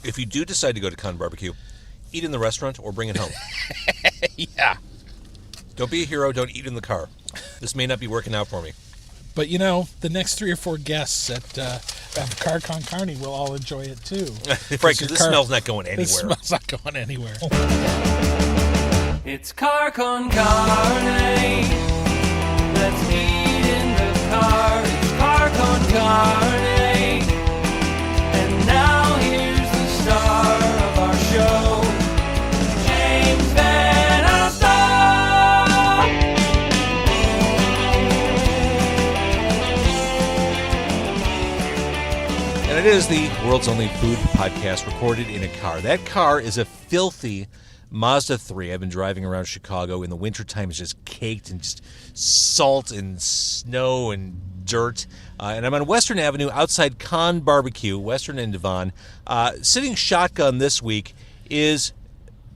If you do decide to go to Khan B.B.Q, eat in the restaurant or bring it home. Yeah. Don't be a hero. Don't eat in the car. This may not be working out for me. But, the next 3 or 4 guests at Car Con Carne will all enjoy it, too. Right, because this smell's not going anywhere. This smell's not going anywhere. It's Car Con Carne. Let's eat in the car. It's Car Con Carne. And now here's the star of our show, James Van Alstyne. And it is the world's only food podcast recorded in a car. That car is a filthy Mazda 3. I've been driving around Chicago in the wintertime. It's just caked in just salt and snow and dirt. And I'm on Western Avenue outside Khan B.B.Q, Western and Devon. Sitting shotgun this week is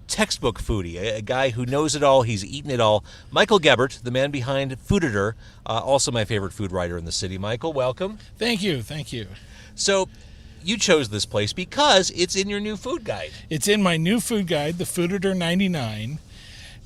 textbook foodie, a guy who knows it all. He's eaten it all. Michael Gebert, the man behind Fooditor, also my favorite food writer in the city. Michael, welcome. Thank you. So you chose this place because it's in your new food guide. It's in my new food guide, the Fooditor 99,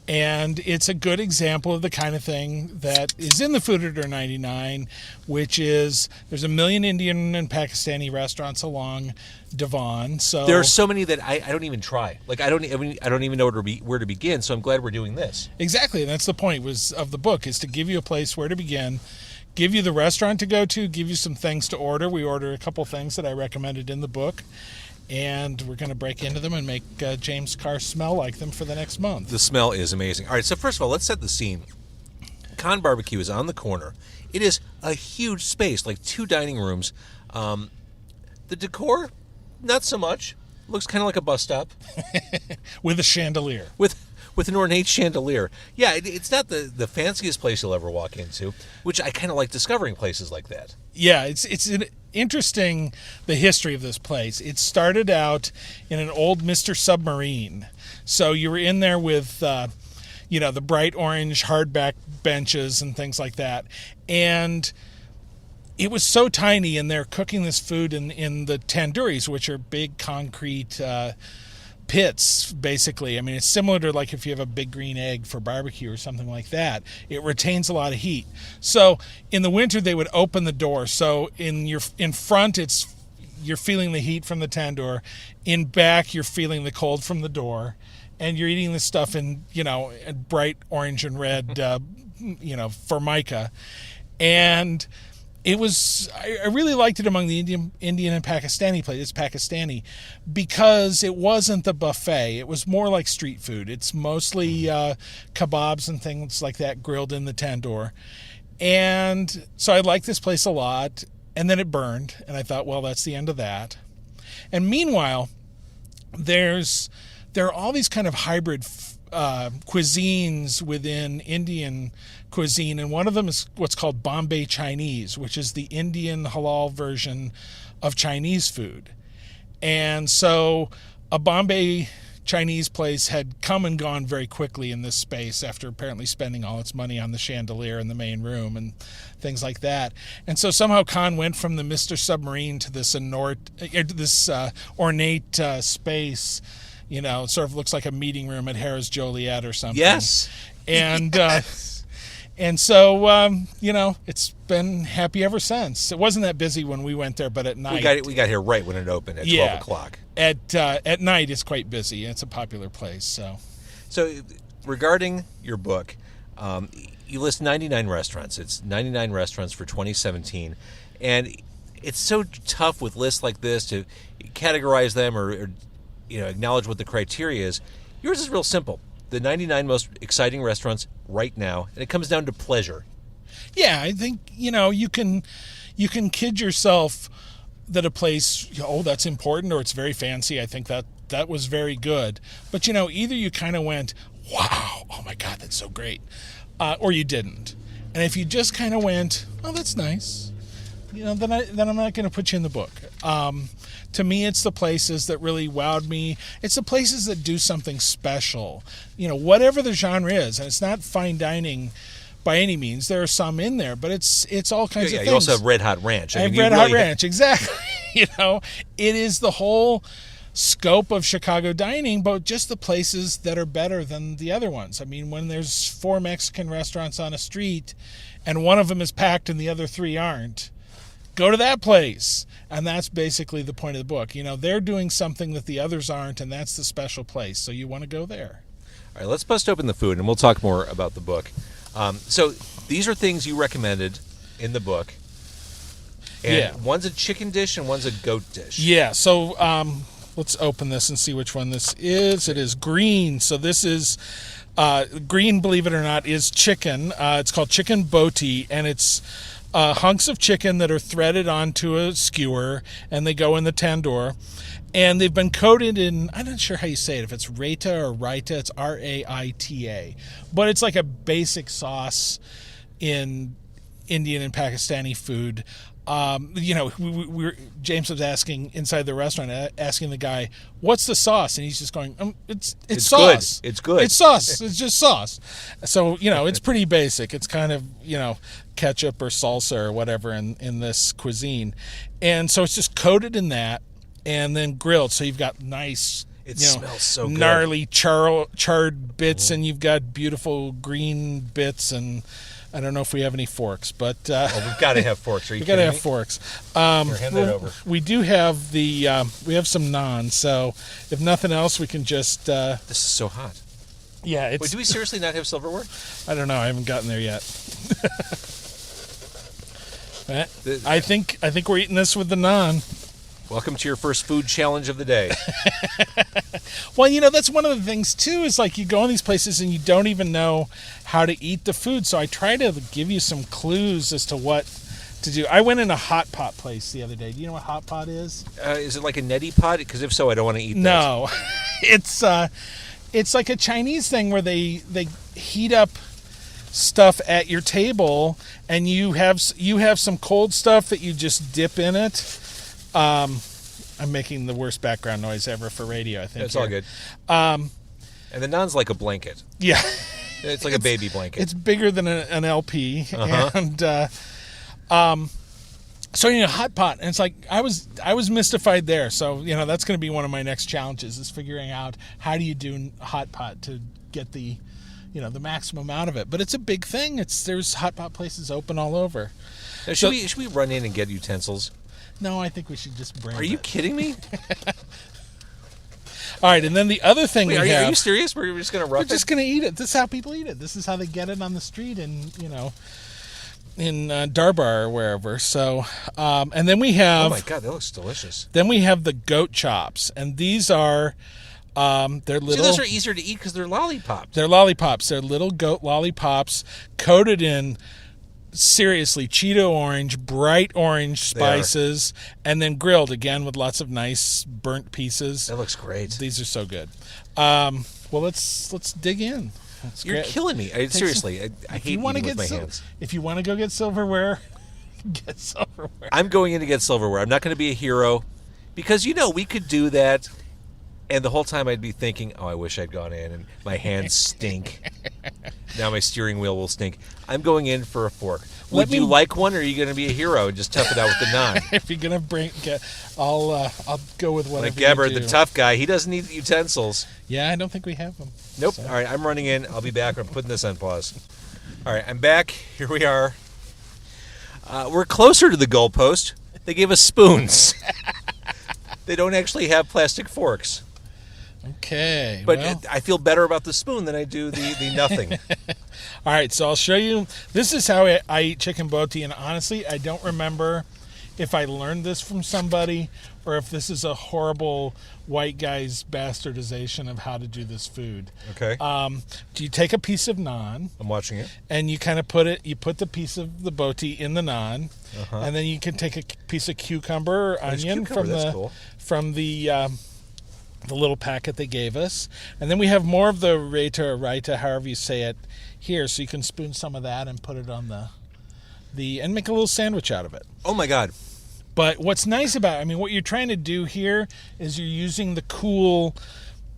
and it's a good example of the kind of thing that is in the Fooditor 99, which is there's 1 million Indian and Pakistani restaurants along Devon. So there are so many that I don't even try. Like I don't even know where to begin. So I'm glad we're doing this. Exactly, and that's the point of the book, is to give you a place where to begin. Give you the restaurant to go to, give you some things to order. We order a couple things that I recommended in the book, and we're going to break into them and make James' car smell like them for the next month. The smell is amazing. All right, so first of all, let's set the scene. Khan B.B.Q is on the corner. It is a huge space, like 2 dining rooms. The decor, not so much. Looks kind of like a bus stop. With a chandelier. With an ornate chandelier. Yeah, it's not the fanciest place you'll ever walk into, which I kind of like discovering places like that. Yeah, it's interesting, the history of this place. It started out in an old Mr. Submarine. So you were in there with, the bright orange hardback benches and things like that. And it was so tiny, and they're cooking this food in the tandoories, which are big concrete pits, basically. I mean, it's similar to like if you have a big green egg for barbecue or something like that. It retains a lot of heat. So in the winter, they would open the door. So in front, you're feeling the heat from the tandoor. In back, you're feeling the cold from the door, and you're eating this stuff in bright orange and red, formica, and it was, I really liked it among the Indian and Pakistani places. It's Pakistani because it wasn't the buffet. It was more like street food. It's mostly kebabs and things like that grilled in the tandoor. And so I liked this place a lot. And then it burned. And I thought, well, that's the end of that. And meanwhile, there are all these kind of hybrid cuisines within Indian cuisine, and one of them is what's called Bombay Chinese, which is the Indian halal version of Chinese food. And so a Bombay Chinese place had come and gone very quickly in this space after apparently spending all its money on the chandelier in the main room and things like that. And so somehow Khan went from the Mr. Submarine to this ornate space. It sort of looks like a meeting room at Harrah's Joliet or something. Yes. And and so it's been happy ever since. It wasn't that busy when we went there, but at night we got here right when it opened at 12 o'clock. At night it's quite busy. It's a popular place. So regarding your book, you list 99 restaurants. It's 99 restaurants for 2017, and it's so tough with lists like this to categorize them or acknowledge what the criteria is. Yours is real simple. The 99 most exciting restaurants right now, and it comes down to pleasure. Yeah, I think, you can kid yourself that a place, that's important, or it's very fancy. I think that was very good. But, either you kind of went, wow, oh my God, that's so great, or you didn't. And if you just kind of went, oh, that's nice, then I'm not going to put you in the book. To me, it's the places that really wowed me. It's the places that do something special. Whatever the genre is, and it's not fine dining by any means. There are some in there, but it's all kinds of things. You also have Red Hot Ranch. I have Red Hot Ranch, exactly. It is the whole scope of Chicago dining, but just the places that are better than the other ones. I mean, when there's 4 Mexican restaurants on a street and one of them is packed and the other 3 aren't, go to that place. And that's basically the point of the book. You know, they're doing something that the others aren't, and that's the special place. So you want to go there. All right, let's bust open the food, and we'll talk more about the book. So these are things you recommended in the book. And Yeah. one's a chicken dish and one's a goat dish. Yeah, so let's open this and see which one this is. It is green. So this is green, believe it or not, is chicken. It's called chicken boti, and it's hunks of chicken that are threaded onto a skewer, and they go in the tandoor. And they've been coated in, I'm not sure how you say it, if it's raita or raita. It's R-A-I-T-A. But it's like a basic sauce in Indian and Pakistani food. You know, James was asking inside the restaurant, asking the guy, "What's the sauce?" And he's just going, "It's sauce. Good. It's good. It's sauce. It's just sauce." So you know, it's pretty basic. It's kind of, you know, ketchup or salsa or whatever in this cuisine, and so it's just coated in that and then grilled. So you've got nice. It smells so good. Gnarly charred bits, and you've got beautiful green bits, and I don't know if we have any forks, but We've got to have forks. Are you we got to kidding have me? forks. Here, hand that over. We do have we have some naan, so if nothing else, we can just This is so hot. yeah. It's Wait, do we seriously not have silverware? I don't know. I haven't gotten there yet. I think we're eating this with the naan. Welcome to your first food challenge of the day. Well, you know, that's one of the things, too, is like you go in these places and you don't even know how to eat the food. So I try to give you some clues as to what to do. I went in a hot pot place the other day. Do you know what hot pot is? Is it like a neti pot? Because if so, I don't want to eat that. No. It's like a Chinese thing where they heat up stuff at your table, and you have some cold stuff that you just dip in it. I'm making the worst background noise ever for radio, I think. It's all good. Um, And the naan's like a blanket. yeah. It's like a baby blanket. It's bigger than an LP. Uh-huh. And so, you know, hot pot. And it's like, I was mystified there. So, you know, that's going to be one of my next challenges, is figuring out how do you do hot pot to get the, you know, the maximum out of it. But it's a big thing. There's hot pot places open all over. Now, should we run in and get utensils? No, I think we should just bring Are you kidding me? All right, and then the other thing Wait, we have... are you serious? We're just going to rough We're just going to eat it. This is how people eat it. This is how they get it on the street in, you know, in Darbar or wherever. So, and then we have... Oh, my God, that looks delicious. Then we have the goat chops, and these are... they're little... See, those are easier to eat because they're lollipops. They're lollipops. They're little goat lollipops coated in... seriously, Cheeto orange, bright orange spices, and then grilled again with lots of nice burnt pieces. That looks great. These are so good. Well, let's dig in. You're killing me. Seriously, I hate eating with my hands. If you want to go get silverware, get silverware. I'm going in to get silverware. I'm not going to be a hero because, you know, we could do that. And the whole time I'd be thinking, oh, I wish I'd gone in, and my hands stink. Now my steering wheel will stink. I'm going in for a fork. Would you like one, or are you going to be a hero and just tough it out with the naan? If you're going to I'll go with whatever Like Gebert, you do. the tough guy, he doesn't need utensils. Yeah, I don't think we have them. Nope. So. All right, I'm running in. I'll be back. I'm putting this on pause. All right, I'm back. Here we are. We're closer to the goalpost. They gave us spoons. They don't actually have plastic forks. Okay. But well. I feel better about the spoon than I do the nothing. All right, so I'll show you. This is how I eat chicken boti, and honestly, I don't remember if I learned this from somebody or if this is a horrible white guy's bastardization of how to do this food. Okay. Do you take a piece of naan? I'm watching it. And you kind of put the piece of the boti in the naan, and then you can take a piece of cucumber or onion from the little packet they gave us, and then we have more of the raita, however you say it, here, so you can spoon some of that and put it on the and make a little sandwich out of it. Oh my God! But what's nice about, what you're trying to do here is you're using the cool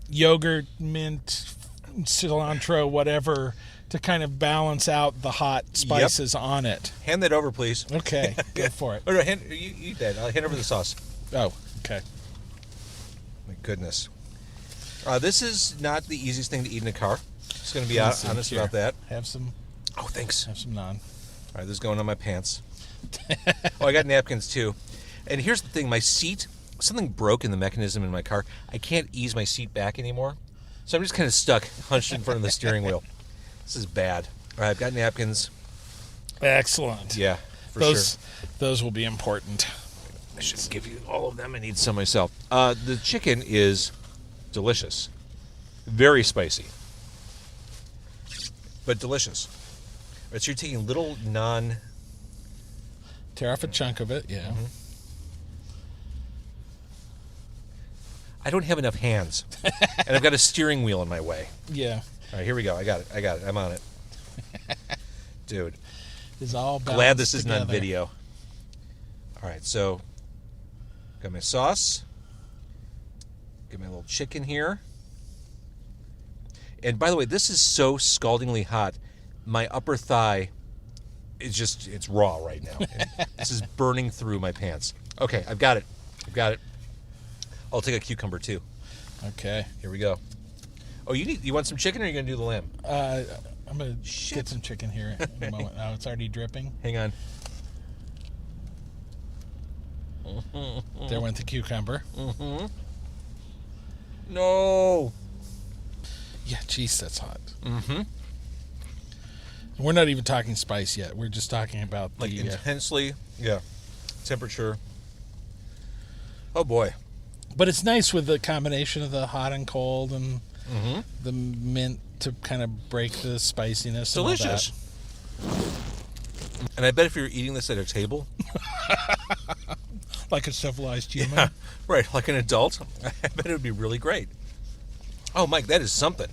yogurt, mint, cilantro, whatever, to kind of balance out the hot spices on it. Hand that over, please. Okay, go for it. Oh, no, you eat that. I'll hand over the sauce. Oh, okay. My goodness. This is not the easiest thing to eat in a car. Just going to be honest about that. Have some. Oh, thanks. Have some naan. All right, this is going on my pants. Oh, I got napkins too. And here's the thing: my seat, something broke in the mechanism in my car. I can't ease my seat back anymore, so I'm just kind of stuck, hunched in front of the steering wheel. This is bad. All right, I've got napkins. Excellent. Yeah, for sure. Those will be important. I should give you all of them. I need some myself. The chicken is delicious, very spicy, but delicious. All right, so you're taking little naan. Tear off a chunk of it, yeah. Mm-hmm. I don't have enough hands, and I've got a steering wheel in my way. Yeah. All right, here we go. I got it. I'm on it. Dude. It's all Glad this isn't together. on video. All right, so got my sauce. Get my little chicken here. And by the way, this is so scaldingly hot. My upper thigh is it's raw right now. This is burning through my pants. Okay, I've got it. I'll take a cucumber too. Okay. Here we go. Oh, you want some chicken, or are you going to do the lamb? I'm going to get some chicken here in a moment. Oh, it's already dripping. Hang on. There went the cucumber. Mm-hmm. No. Yeah, jeez, that's hot. Mm-hmm. We're not even talking spice yet. We're just talking about Like the intensely, temperature. Oh, boy. But it's nice with the combination of the hot and cold and Mm-hmm. the mint to kind of break the spiciness. Delicious. And I bet if you're eating this at a table, like a civilized human. yeah, right, like an adult, I bet it would be really great. Oh, Mike, that is something.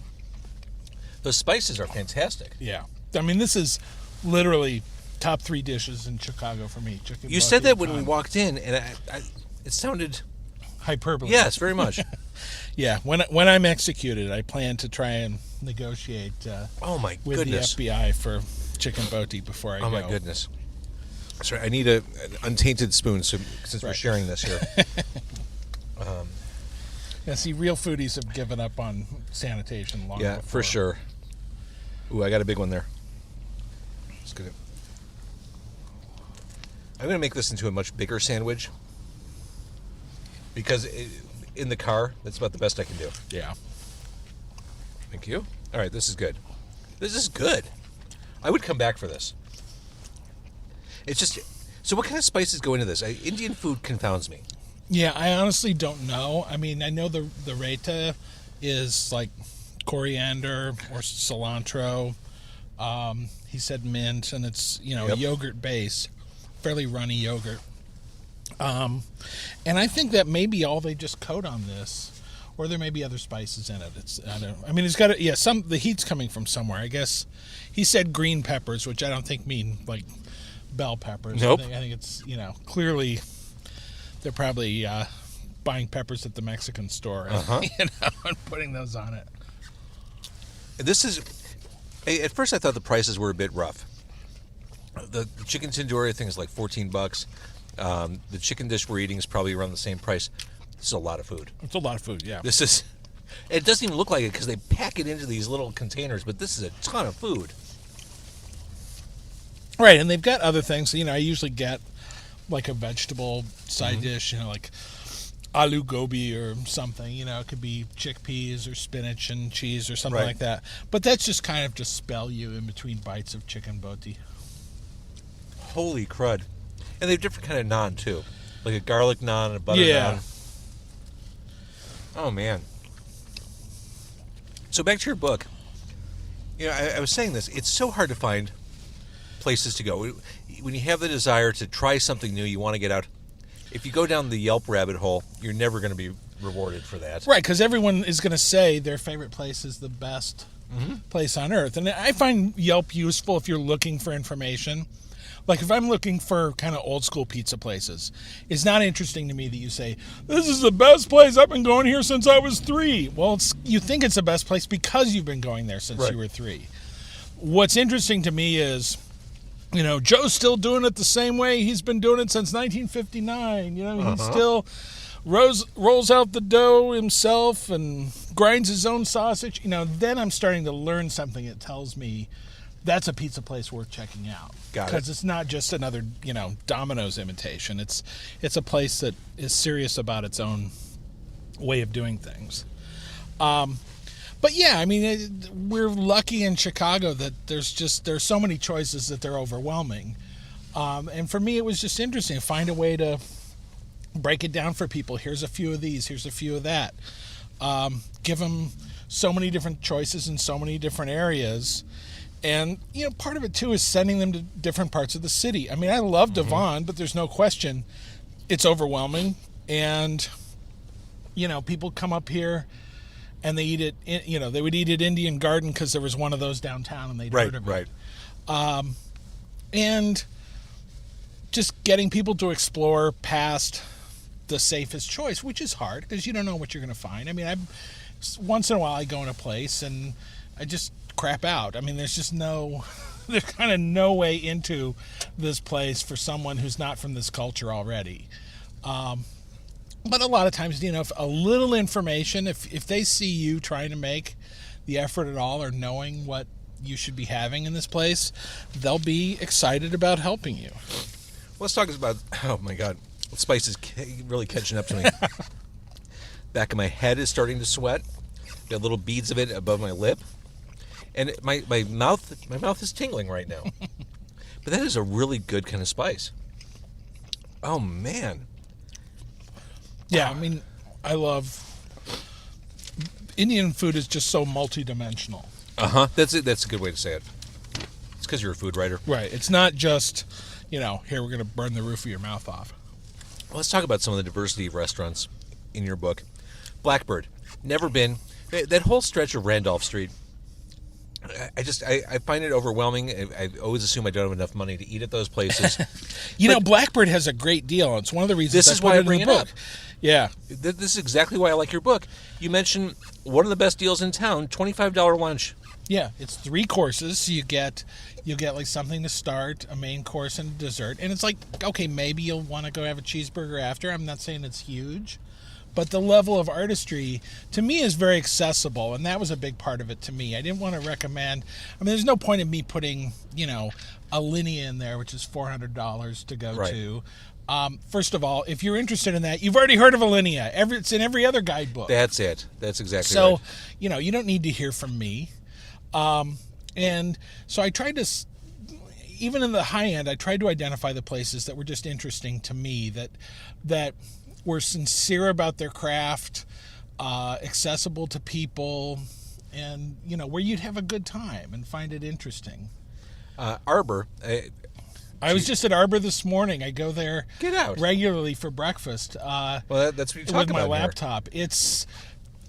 Those spices are fantastic. Yeah. I mean, this is literally top 3 dishes in Chicago for me. Chicken You boti said that and when we Khan. walked in, and it sounded... Hyperbole. Yes, very much. Yeah. When I'm executed, I plan to try and negotiate Oh, my with goodness. the FBI for chicken boti before I go. Oh, my goodness. Sorry, I need an untainted spoon since we're Right. sharing this here. Yeah, see, real foodies have given up on sanitation long Yeah, before. for sure. Ooh, I got a big one there. Just gonna... I'm going to make this into a much bigger sandwich. Because in the car, that's about the best I can do. Yeah. Thank you. All right, this is good. This is good. I would come back for this. It's just... So what kind of spices go into this? Indian food confounds me. Yeah, I honestly don't know. I mean, I know the raita is like coriander or cilantro. He said mint, and it's, a yogurt base, fairly runny yogurt. And I think that may be all they just coat on this, or there may be other spices in it. It's got the heat's coming from somewhere. I guess he said green peppers, which I don't think mean like bell peppers. Nope. I think it's, clearly they're probably buying peppers at the Mexican store, and putting those on it. This is... At first I thought the prices were a bit rough. The chicken tandoori thing is like $14. The chicken dish we're eating is probably around the same price. This is a lot of food. It's a lot of food, yeah. This is... It doesn't even look like it because they pack it into these little containers, but this is a ton of food. Right, and they've got other things. I usually get like a vegetable side dish, like aloo gobi or something. It could be chickpeas or spinach and cheese or something Right. like that. But that's just kind of to spell you in between bites of chicken boti. Holy crud. And they have different kind of naan, too. Like a garlic naan and a butter naan. Oh, man. So back to your book. I was saying this. It's so hard to find places to go. When you have the desire to try something new, you want to get out. If you go down the Yelp rabbit hole, you're never going to be rewarded for that. Right, because everyone is going to say their favorite place is the best place on earth. And I find Yelp useful if you're looking for information. Like if I'm looking for kind of old school pizza places, it's not interesting to me that you say, this is the best place, I've been going here since I was 3. Well, you think it's the best place because you've been going there since Right. you were 3. What's interesting to me is, Joe's still doing it the same way he's been doing it since 1959. He's still rolls out the dough himself and grinds his own sausage. Then I'm starting to learn something that tells me that's a pizza place worth checking out. Got it. Because it's not just another, Domino's imitation. It's a place that is serious about its own way of doing things. But yeah, we're lucky in Chicago that there's so many choices that they're overwhelming. And for me, it was just interesting to find a way to break it down for people. Here's a few of these. Here's a few of that. Give them so many different choices in so many different areas. And, part of it, too, is sending them to different parts of the city. I love Devon, but there's no question it's overwhelming. And, people come up here and they eat it, they would eat at Indian Garden because there was one of those downtown and they'd heard of it. Right. And just getting people to explore past the safest choice, which is hard because you don't know what you're going to find. Once in a while I go in a place and I just crap out. There's just there's kind of no way into this place for someone who's not from this culture already. But a lot of times, if a little information, if they see you trying to make the effort at all or knowing what you should be having in this place, they'll be excited about helping you. Let's talk about, oh my God, spice is really catching up to me. Back of my head is starting to sweat. Got little beads of it above my lip. And my mouth is tingling right now. But that is a really good kind of spice. Oh, man. Yeah, I love... Indian food is just so multidimensional. Uh-huh. That's it. That's a good way to say it. It's because you're a food writer. Right. It's not just, here, we're going to burn the roof of your mouth off. Well, let's talk about some of the diversity of restaurants in your book. Blackbird. Never been. That whole stretch of Randolph Street... I find it overwhelming. I always assume I don't have enough money to eat at those places. Blackbird has a great deal. It's one of the reasons this is why I bring it up. Yeah. This is exactly why I like your book. You mentioned one of the best deals in town, $25 lunch. Yeah, it's 3 courses. So you get like something to start, a main course, and a dessert. And it's like, okay, maybe you'll want to go have a cheeseburger after. I'm not saying it's huge. But the level of artistry, to me, is very accessible, and that was a big part of it to me. I didn't want to recommend... there's no point in me putting, a linea in there, which is $400 to go to. First of all, if you're interested in that, you've already heard of a linea. It's in every other guidebook. That's it. That's exactly right. So, you don't need to hear from me. And so I tried to... Even in the high end, I tried to identify the places that were just interesting to me, that were sincere about their craft, accessible to people, and where you'd have a good time and find it interesting. Arbor. I was just at Arbor this morning. I go there regularly for breakfast. Well, that's what you're talking about with my laptop. Here.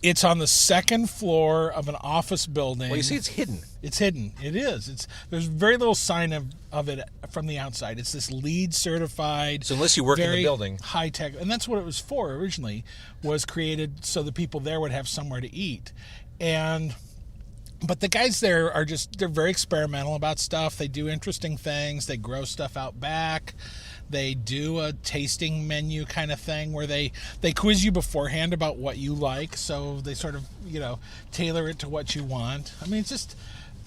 It's on the second floor of an office building. Well, you see, it's hidden. It's hidden. It is. There's very little sign of it from the outside. It's this LEED certified. So unless you work in the building, high tech, and that's what it was for originally. Was created so the people there would have somewhere to eat, but the guys there they're very experimental about stuff. They do interesting things. They grow stuff out back. They do a tasting menu kind of thing where they quiz you beforehand about what you like, so they sort of, tailor it to what you want. It's just,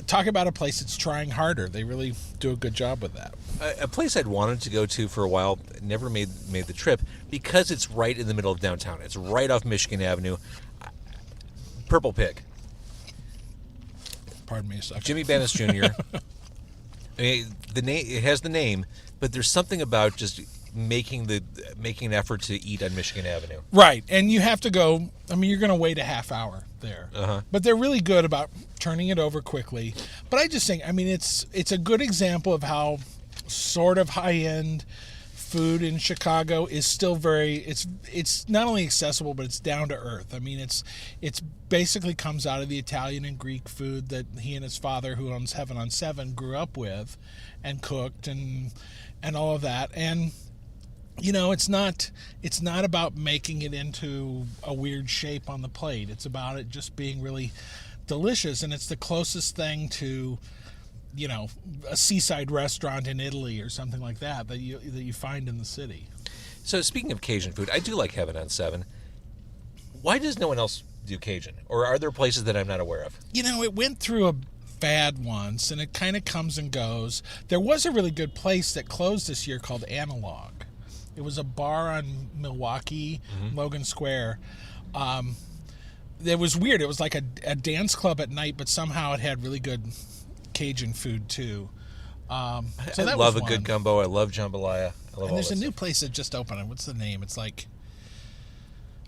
talk about a place that's trying harder. They really do a good job with that. A place I'd wanted to go to for a while, never made the trip, because it's right in the middle of downtown. It's right off Michigan Avenue. Purple Pig. Pardon me a second. Jimmy Bennis Jr. The name, it has the name, but there's something about just making an effort to eat on Michigan Avenue. Right, and you have to go. You're going to wait a half hour there, but they're really good about turning it over quickly. But I just think, it's a good example of how sort of high end food in Chicago is still it's not only accessible, but it's down to earth. It's basically comes out of the Italian and Greek food that he and his father, who owns Heaven on 7, grew up with and cooked and all of that. And it's not about making it into a weird shape on the plate. It's about it just being really delicious, and it's the closest thing to a seaside restaurant in Italy or something like that you find in the city. So speaking of Cajun food, I do like Heaven on 7. Why does no one else do Cajun? Or are there places that I'm not aware of? It went through a fad once, and it kind of comes and goes. There was a really good place that closed this year called Analog. It was a bar on Milwaukee, Logan Square. It was weird. It was like a dance club at night, but somehow it had really good Cajun food, too. I love a good gumbo. I love jambalaya. And there's a new place that just opened. What's the name? It's like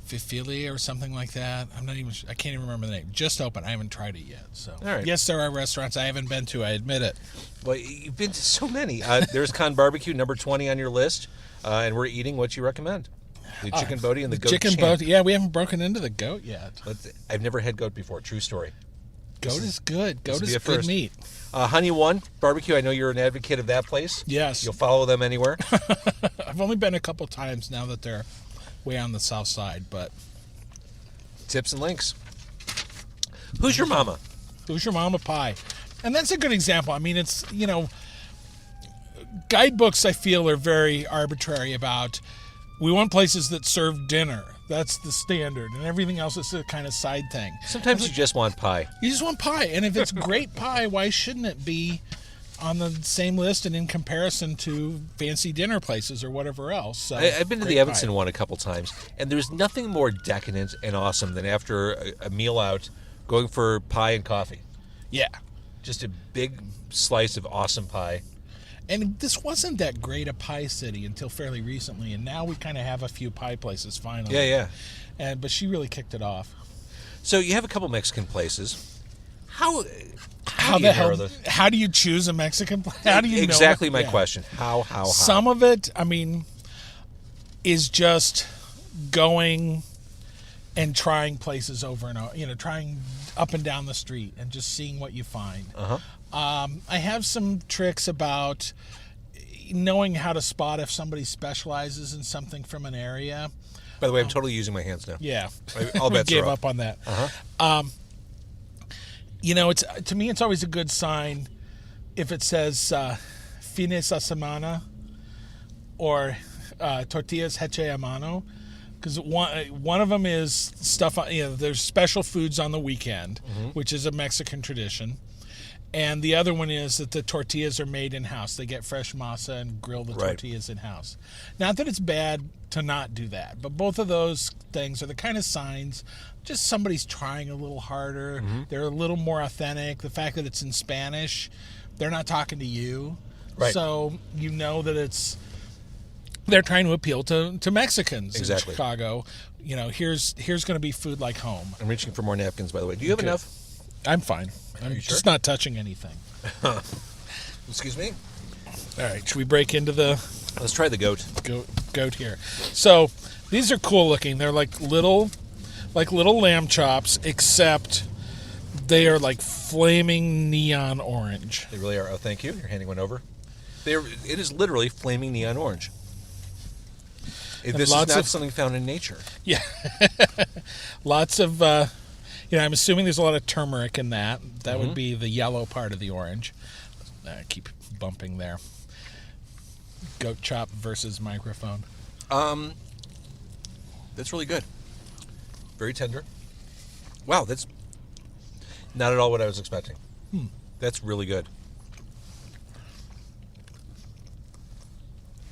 Fifili or something like that. I can't even remember the name. Just opened. I haven't tried it yet. So, all right. Yes, there are restaurants I haven't been to. I admit it. Well, you've been to so many. There's Khan B.B.Q, number 20 on your list, and we're eating what you recommend. The chicken boti and the goat chicken champ. boti. Yeah, we haven't broken into the goat yet. I've never had goat before. True story. Goat is good. Goat is good meat. Honey One Barbecue. I know you're an advocate of that place. Yes. You'll follow them anywhere. I've only been a couple times now that they're way on the south side, but tips and links. Who's your mama? Who's your mama pie? And that's a good example. I mean, it's, guidebooks I feel are very arbitrary about we want places that serve dinner. That's the standard, and everything else is a kind of side thing. Sometimes you just want pie. You just want pie, and if it's great pie, why shouldn't it be on the same list and in comparison to fancy dinner places or whatever else? So, I've been to the Evanston pie. one a couple times, and there's nothing more decadent and awesome than after a meal out, going for pie and coffee. Yeah. Just a big slice of awesome pie. And this wasn't that great a pie city until fairly recently, and now we kind of have a few pie places finally. Yeah. But she really kicked it off. So you have a couple Mexican places. How the do you hell? narrow those? How do you choose a Mexican place? How do you exactly know? my question? How? Some of it, I mean, is just going and trying places over and over. Trying up and down the street and just seeing what you find. I have some tricks about knowing how to spot if somebody specializes in something from an area. By the way, I'm totally using my hands now. Yeah. All bets gave are up on that. It's to me, it's always a good sign if it says fines a semana or tortillas heche a mano, because one of them is stuff. There's special foods on the weekend, which is a Mexican tradition. And the other one is that the tortillas are made in-house. They get fresh masa and grill the tortillas in-house. Not that it's bad to not do that, but both of those things are the kind of signs just somebody's trying a little harder. They're a little more authentic. The fact that it's in Spanish, they're not talking to you. Right. So you know that they're trying to appeal to Mexicans in Chicago. Here's going to be food like home. I'm reaching for more napkins, by the way. Do you have enough? I'm fine. I'm just not touching anything. Excuse me? All right, should we break into the... Let's try the goat. Goat here. So, these are cool looking. They're like little lamb chops, except they are like flaming neon orange. They really are. Oh, thank you. You're handing one over. It is literally flaming neon orange. This is not something found in nature. Yeah. Lots of... I'm assuming there's a lot of turmeric in that. That would be the yellow part of the orange. I keep bumping there. Goat chop versus microphone. That's really good. Very tender. Wow, that's not at all what I was expecting. That's really good.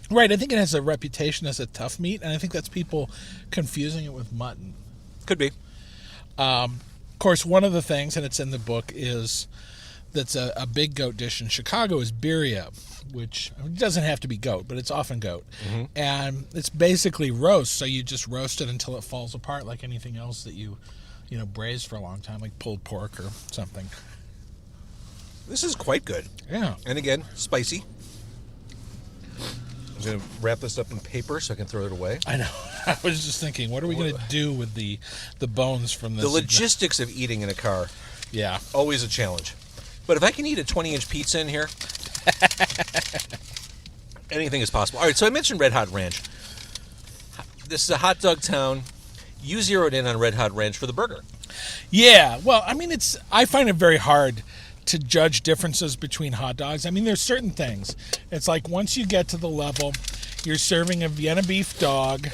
Right, I think it has a reputation as a tough meat, and I think that's people confusing it with mutton. Could be. Of course, one of the things, and it's in the book, is that's a big goat dish in Chicago is birria, which doesn't have to be goat, but it's often goat. And it's basically roast, so you just roast it until it falls apart like anything else that you braise for a long time, like pulled pork or something. This is quite good. Yeah. And again, spicy. I'm going to wrap this up in paper so I can throw it away. I know. I was just thinking, what are we going to do with the bones from this? The logistics of eating in a car. Yeah. Always a challenge. But if I can eat a 20-inch pizza in here, anything is possible. All right, so I mentioned Red Hot Ranch. This is a hot dog town. You zeroed in on Red Hot Ranch for the burger. Yeah. Well, I mean, I find it very hard to judge differences between hot dogs. I mean, there's certain things. It's like once you get to the level, You're serving a Vienna beef dog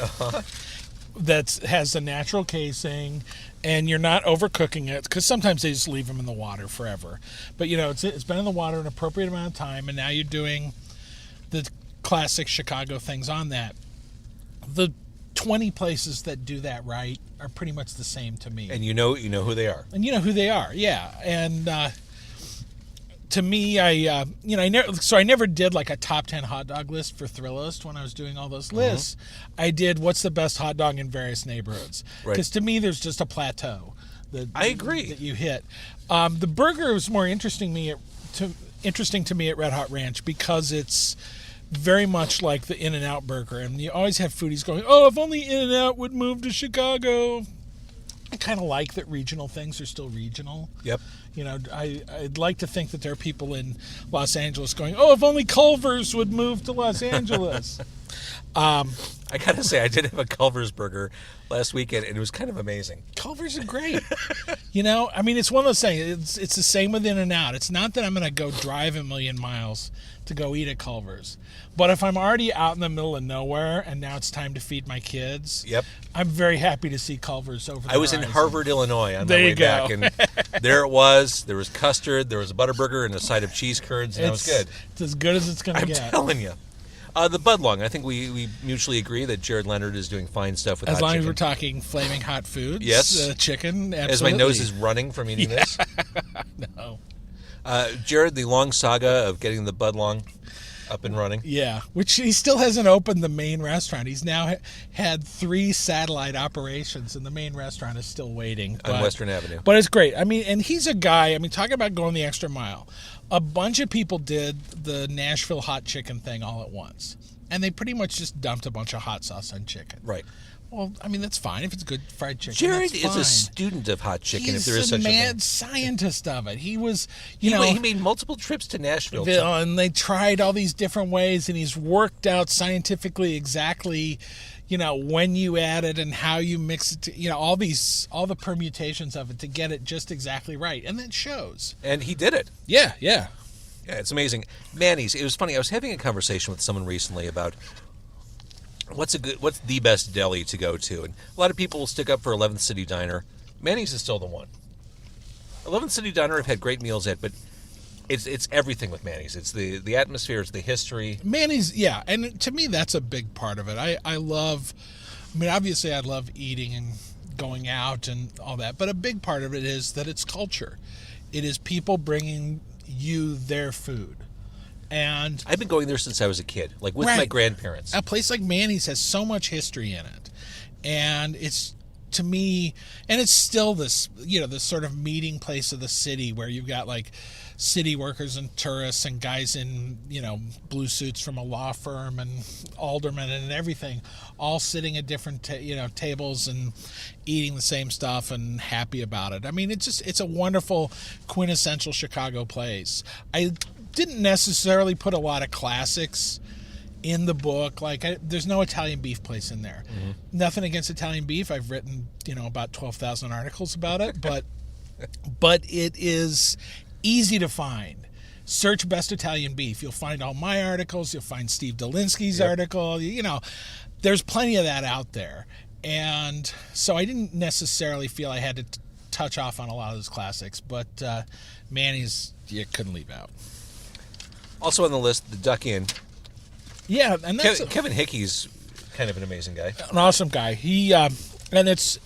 that has a natural casing, and you're not overcooking it, because sometimes they just leave them in the water forever. But, it's been in the water an appropriate amount of time, and now you're doing the classic Chicago things on that. The 20 places that do that right are pretty much the same to me. And you know who they are. And you know who they are, yeah. And to me, I never did like a top 10 hot dog list for Thrillist when I was doing all those lists. I did what's the best hot dog in various neighborhoods. Because to me, there's just a plateau. I agree. That you hit. The burger was more interesting to me at Red Hot Ranch because it's very much like the In-N-Out burger. And you always have foodies going, oh, if only In-N-Out would move to Chicago. I kind of like that regional things are still regional. Yep. I'd like to think that there are people in Los Angeles going, oh, if only Culver's would move to Los Angeles. I got to say, I did have a Culver's burger last weekend, and it was kind of amazing. Culver's are great. It's one of those things. It's the same with In-N-Out. It's not that I'm going to go drive a million miles to go eat at Culver's. But if I'm already out in the middle of nowhere and now it's time to feed my kids, I'm very happy to see Culver's over there. I was in Harvard, Illinois on my way back, and there it was. There was custard, there was a Butterburger, and a side of cheese curds, and that was good. It's as good as it's going to get. I'm telling you. The Budlong, I think we mutually agree that Jared Leonard is doing fine stuff with hot chicken. As long as we're talking flaming hot foods. Yes. Chicken, absolutely. As my nose is running from eating this. No. Jared, the long saga of getting the Budlong up and running. Yeah, which he still hasn't opened the main restaurant. He's now had 3 satellite operations, and the main restaurant is still waiting. On Western Avenue. But it's great. And he's a guy, talking about going the extra mile. A bunch of people did the Nashville hot chicken thing all at once. And they pretty much just dumped a bunch of hot sauce on chicken. Right. Well, that's fine if it's good fried chicken. Jared is a student of hot chicken, if there is such a thing. He's a mad scientist of it. He was, he made multiple trips to Nashville. And they tried all these different ways, and he's worked out scientifically exactly, when you add it and how you mix it, all the permutations of it to get it just exactly right. And that shows. And he did it. Yeah. Yeah, it's amazing. Manny's, it was funny. I was having a conversation with someone recently about what's the best deli to go to, and a lot of people will stick up for 11th City Diner. Manny's is still the one. 11th City Diner I've had great meals at, but it's everything with Manny's. It's the atmosphere, it's the history. Manny's, yeah, and to me that's a big part of it. I love, obviously I love eating and going out and all that, but a big part of it is that it's culture. It is people bringing you their food. And I've been going there since I was a kid, like with my grandparents. A place like Manny's has so much history in it. And it's, to me, and it's still this, this sort of meeting place of the city where you've got like city workers and tourists and guys in, blue suits from a law firm and aldermen and everything, all sitting at different, tables and eating the same stuff and happy about it. It's a wonderful, quintessential Chicago place. I didn't necessarily put a lot of classics in the book. There's no Italian beef place in there. Mm-hmm. Nothing against Italian beef. I've written, about 12,000 articles about it, but it is easy to find. Search best Italian beef. You'll find all my articles. You'll find Steve Dolinsky's article. There's plenty of that out there. And so I didn't necessarily feel I had to touch off on a lot of those classics, but Manny's, you couldn't leave out. Also on the list, the Duck Inn. Yeah, and that's Kevin Hickey's kind of an amazing guy. An awesome guy. He and it's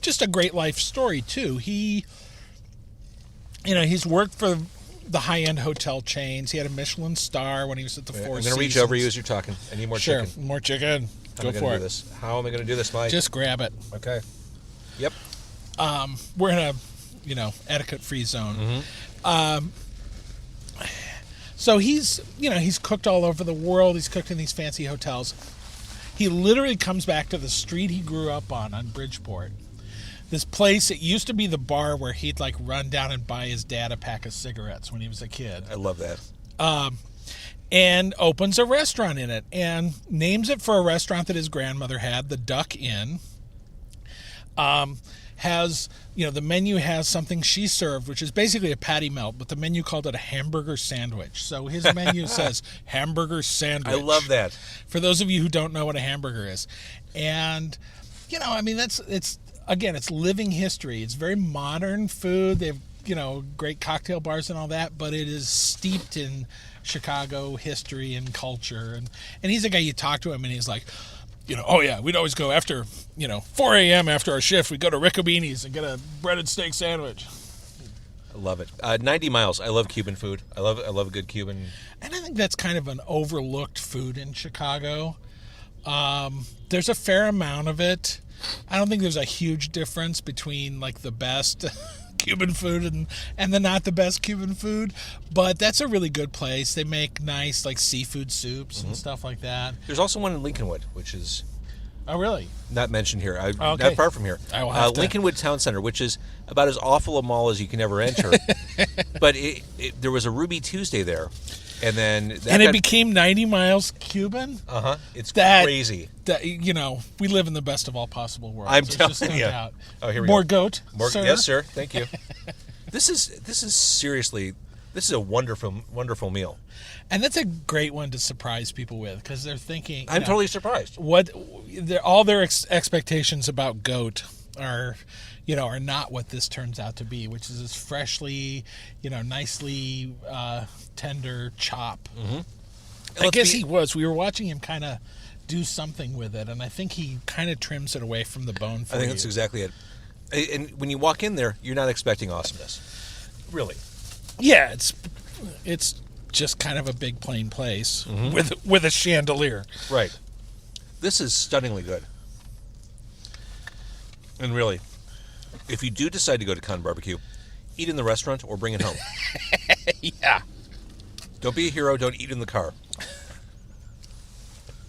just a great life story too. He, he's worked for the high-end hotel chains. He had a Michelin star when he was at the Four Seasons. I'm going to reach over you as you're talking. I need more chicken. Sure, more chicken. Go for it. How am I going to do this, Mike? Just grab it. Okay. Yep. We're in a, etiquette-free zone. Mm-hmm. So he's cooked all over the world. He's cooked in these fancy hotels. He literally comes back to the street he grew up on Bridgeport. This place, it used to be the bar where he'd run down and buy his dad a pack of cigarettes when he was a kid. I love that. And opens a restaurant in it and names it for a restaurant that his grandmother had, the Duck Inn. has, the menu has something she served, which is basically a patty melt, but the menu called it a hamburger sandwich. So his menu says hamburger sandwich. I love that. For those of you who don't know what a hamburger is. And, it's living history. It's very modern food. They have, great cocktail bars and all that, but it is steeped in Chicago history and culture. And he's a guy, you talk to him and he's like, oh yeah, we'd always go after, 4 a.m. after our shift, we'd go to Riccobini's and get a breaded steak sandwich. I love it. 90 miles. I love Cuban food. I love a good Cuban. And I think that's kind of an overlooked food in Chicago. There's a fair amount of it. I don't think there's a huge difference between like the best Cuban food and the not the best Cuban food, but that's a really good place. They make nice like seafood soups and stuff like that. There's also one in Lincolnwood, which is really not mentioned here. Okay. Not far from here. I will have to... Lincolnwood Town Center, which is about as awful a mall as you can ever enter. But there was a Ruby Tuesday there, and then it became 90 miles Cuban. It's crazy. We live in the best of all possible worlds. I'm telling you. Doubt. Oh, here we More go. goat. Sir? Yes, sir. Thank you. This is seriously. This is a wonderful meal. And that's a great one to surprise people with because they're thinking. I'm totally surprised. All their expectations about goat are not what this turns out to be, which is this freshly, nicely tender chop. I guess he was. We were watching him kind of do something with it, and I think he kind of trims it away from the bone for you. I think that's exactly it. And when you walk in there, you're not expecting awesomeness. Really. Yeah, it's just kind of a big plain place with a chandelier. Right. This is stunningly good. And really, if you do decide to go to Khan B.B.Q, eat in the restaurant or bring it home. Yeah. Don't be a hero. Don't eat in the car.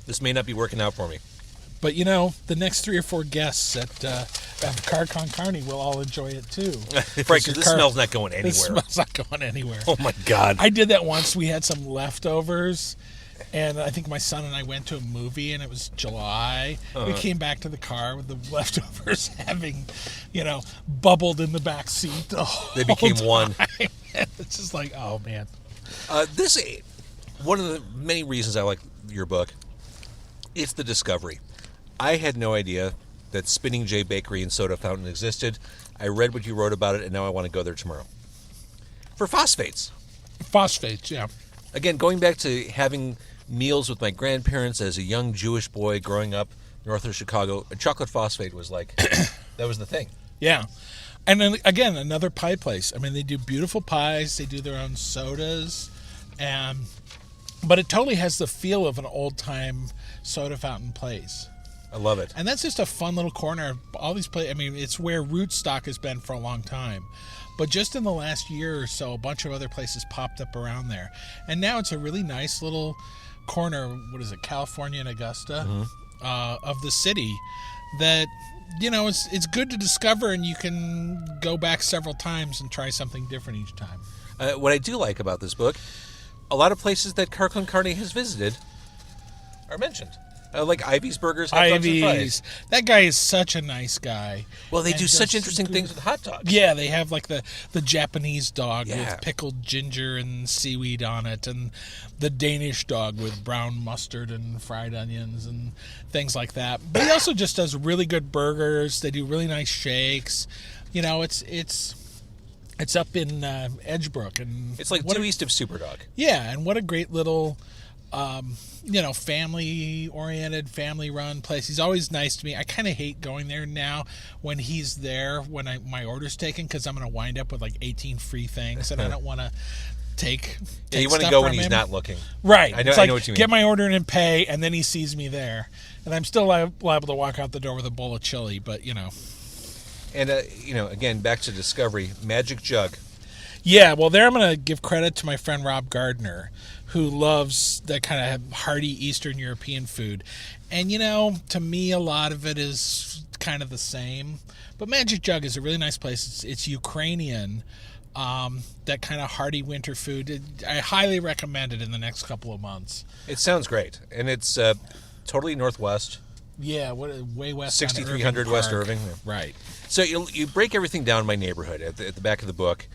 This may not be working out for me. But, the next 3 or 4 guests at Car Con Carne will all enjoy it, too. Right, because this smell's not going anywhere. This smell's not going anywhere. Oh, my God. I did that once. We had some leftovers, and I think my son and I went to a movie, and it was July. We came back to the car with the leftovers having, bubbled in the back seat the whole They became time. one. It's just like, oh, man. One of the many reasons I like your book, it's the discovery. I had no idea that Spinning J Bakery and Soda Fountain existed. I read what you wrote about it, and now I want to go there tomorrow. For phosphates. Phosphates, yeah. Again, going back to having meals with my grandparents as a young Jewish boy growing up north of Chicago, a chocolate phosphate was like, that was the thing. Yeah. And then, again, another pie place. I mean, they do beautiful pies. They do their own sodas. But it totally has the feel of an old-time soda fountain place. I love it. And that's just a fun little corner. All these places, I mean, it's where Rootstock has been for a long time. But just in the last year or so, a bunch of other places popped up around there. And now it's a really nice little corner, what is it, California and Augusta, of the city that, it's good to discover, and you can go back several times and try something different each time. What I do like about this book, a lot of places that Car Con Carne has visited are mentioned. Like Ivy's Burgers, hot dogs and fries. That guy is such a nice guy. Well, they do such interesting things with hot dogs. Yeah, they have like the Japanese dog Yeah. with pickled ginger and seaweed on it, and the Danish dog with brown mustard and fried onions and things like that. But he also just does really good burgers. They do really nice shakes. It's up in Edgebrook, and It's like due east of Superdog. yeah, and what a great little, family-oriented, family-run place. He's always nice to me. I kind of hate going there now when he's there, when my order's taken, because I'm going to wind up with like 18 free things, and I don't want to take Yeah, you want to stuff go from when he's him. not looking. Right. I know, It's I like, know what you mean. get my order in and pay, and then he sees me there. And I'm still liable to walk out the door with a bowl of chili, but, And, again, back to Discovery, Magic Jug. Yeah, well, there I'm going to give credit to my friend Rob Gardner, who loves that kind of hearty Eastern European food. And, to me, a lot of it is kind of the same. But Magic Jug is a really nice place. It's Ukrainian, that kind of hearty winter food. I highly recommend it in the next couple of months. It sounds great. And it's totally Northwest. Yeah, way west. 6300 West Irving. Right. So you break everything down by neighborhood at the back of the book.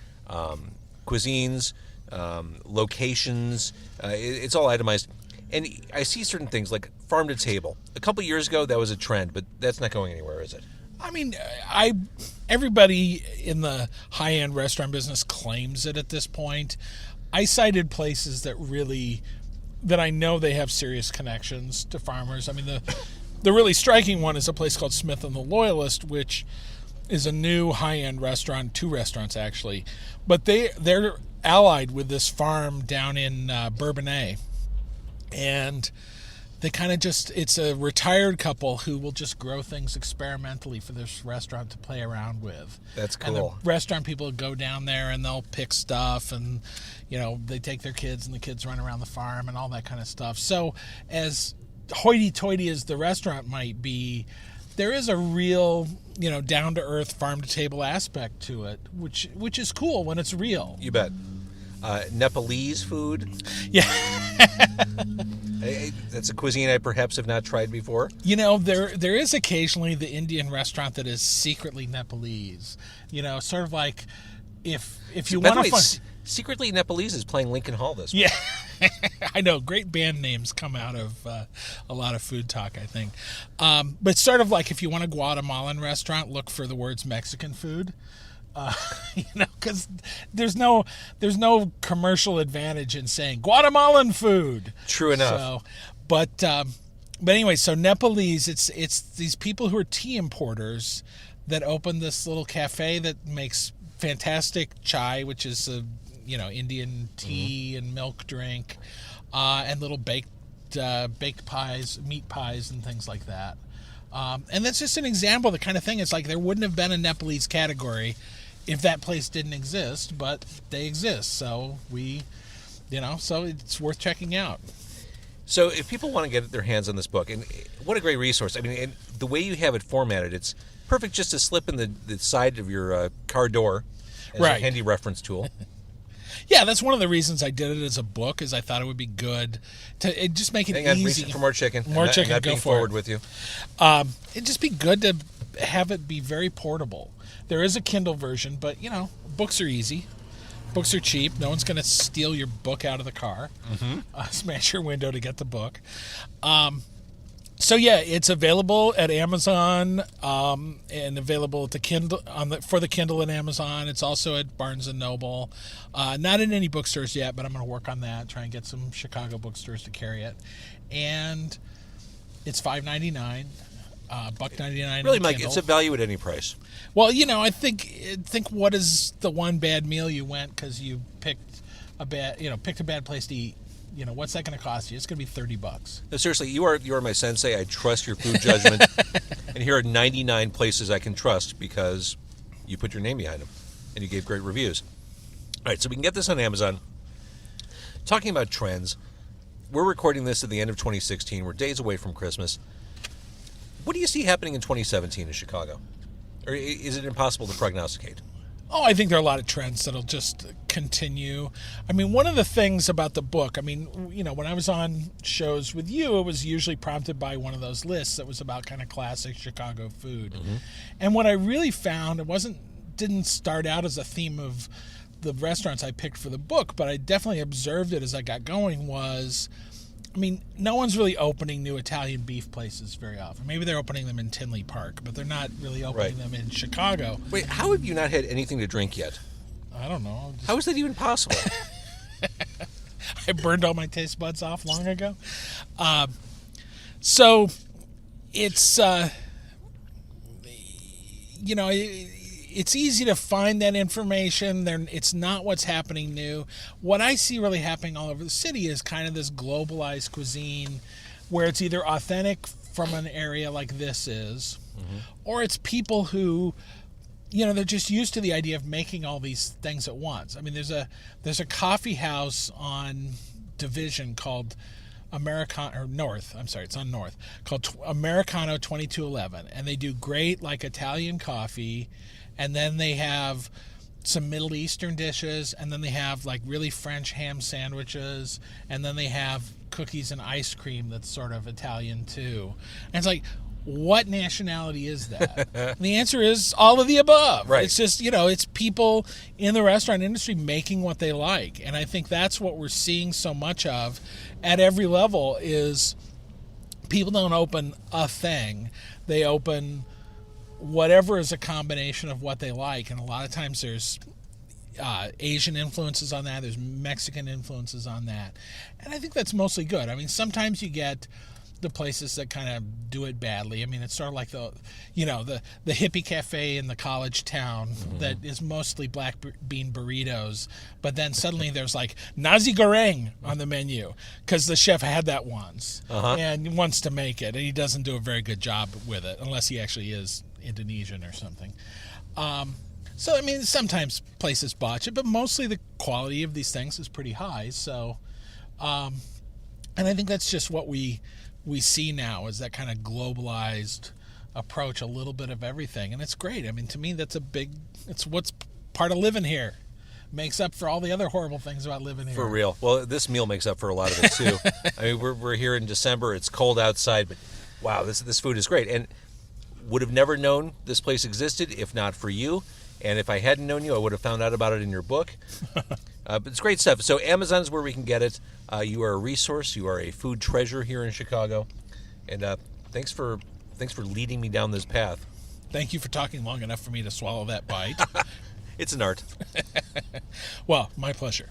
Cuisines, locations, it's all itemized. And I see certain things like farm to table. A couple years ago, that was a trend, but that's not going anywhere, is it? I mean, everybody in the high-end restaurant business claims it at this point. I cited places that I know they have serious connections to farmers. I mean, the really striking one is a place called Smith and the Loyalist, which is a new high-end restaurant, 2 restaurants actually. But they're allied with this farm down in Bourbonnais. And they kind of it's a retired couple who will just grow things experimentally for this restaurant to play around with. That's cool. And the restaurant people go down there and they'll pick stuff and, they take their kids and the kids run around the farm and all that kind of stuff. So as hoity-toity as the restaurant might be, there is a real, down-to-earth, farm-to-table aspect to it, which is cool when it's real. You bet. Nepalese food. Yeah. That's a cuisine I perhaps have not tried before. There is occasionally the Indian restaurant that is secretly Nepalese. Sort of like if you want to find... Secretly Nepalese is playing Lincoln Hall this week. Yeah. I know. Great band names come out of a lot of food talk, I think. But sort of like if you want a Guatemalan restaurant, look for the words Mexican food. Because there's no commercial advantage in saying Guatemalan food. True enough. So, but anyway, so Nepalese, it's these people who are tea importers that opened this little cafe that makes fantastic chai, which is a Indian tea and milk drink, and little baked pies, meat pies, and things like that. And that's just an example of the kind of thing. It's like there wouldn't have been a Nepalese category if that place didn't exist, but they exist. So so it's worth checking out. So if people want to get their hands on this book, and what a great resource. I mean, and the way you have it formatted, it's perfect just to slip in the side of your car door as a handy reference tool. Yeah, that's one of the reasons I did it as a book, is I thought it would be good to just make it easy. Reaching for more chicken. More chicken, not go being for forward it. with you. It'd just be good to have it be very portable. There is a Kindle version, but, books are easy. Books are cheap. No one's going to steal your book out of the car. Mm-hmm. Smash your window to get the book. So yeah, it's available at Amazon and available at the Kindle for the Kindle at Amazon. It's also at Barnes and Noble. Not in any bookstores yet, but I'm going to work on that. Try and get some Chicago bookstores to carry it. And it's $5.99, $1.99. Really, Mike, it's a value at any price. Well, I think what is the one bad meal you went because you picked a bad place to eat. What's that going to cost you? It's going to be $30. No, seriously, you are my sensei. I trust your food judgment. And here are 99 places I can trust because you put your name behind them and you gave great reviews. All right, so we can get this on Amazon. Talking about trends, we're recording this at the end of 2016. We're days away from Christmas. What do you see happening in 2017 in Chicago? Or is it impossible to prognosticate? Oh, I think there are a lot of trends that'll just continue. I mean, one of the things about the book, when I was on shows with you, it was usually prompted by one of those lists that was about kind of classic Chicago food. Mm-hmm. And what I really found, didn't start out as a theme of the restaurants I picked for the book, but I definitely observed it as I got going was, no one's really opening new Italian beef places very often. Maybe they're opening them in Tinley Park, but they're not really opening them in Chicago. Wait, how have you not had anything to drink yet? I don't know. How is that even possible? I burned all my taste buds off long ago. So it's, it's easy to find that information. It's not what's happening new. What I see really happening all over the city is kind of this globalized cuisine where it's either authentic from an area like this is, mm-hmm. or it's people who, they're just used to the idea of making all these things at once. There's a coffee house on Division called it's on North, called Americano 2211, and they do great Italian coffee. And then they have some Middle Eastern dishes, and then they have really French ham sandwiches, and then they have cookies and ice cream that's sort of Italian too. And it's what nationality is that? And the answer is all of the above. Right. It's just, it's people in the restaurant industry making what they like. And I think that's what we're seeing so much of at every level is people don't open a thing. They open whatever is a combination of what they like. And a lot of times there's Asian influences on that. There's Mexican influences on that. And I think that's mostly good. I mean, sometimes you get the places that kind of do it badly. I mean, it's sort of like the hippie cafe in the college town that is mostly black bean burritos, but then suddenly there's like nasi goreng on the menu because the chef had that once and wants to make it, and he doesn't do a very good job with it unless he actually is Indonesian or something. So, I mean, sometimes places botch it, but mostly the quality of these things is pretty high. So, and I think that's just what we see now is that kind of globalized approach, a little bit of everything. And it's great. I mean, to me, it's what's part of living here. Makes up for all the other horrible things about living here. For real. Well, this meal makes up for a lot of it, too. I mean, we're here in December. It's cold outside, but wow, this food is great. And would have never known this place existed if not for you. And if I hadn't known you, I would have found out about it in your book. But it's great stuff. So Amazon is where we can get it. You are a resource. You are a food treasure here in Chicago. And thanks for leading me down this path. Thank you for talking long enough for me to swallow that bite. It's an art. Well, my pleasure.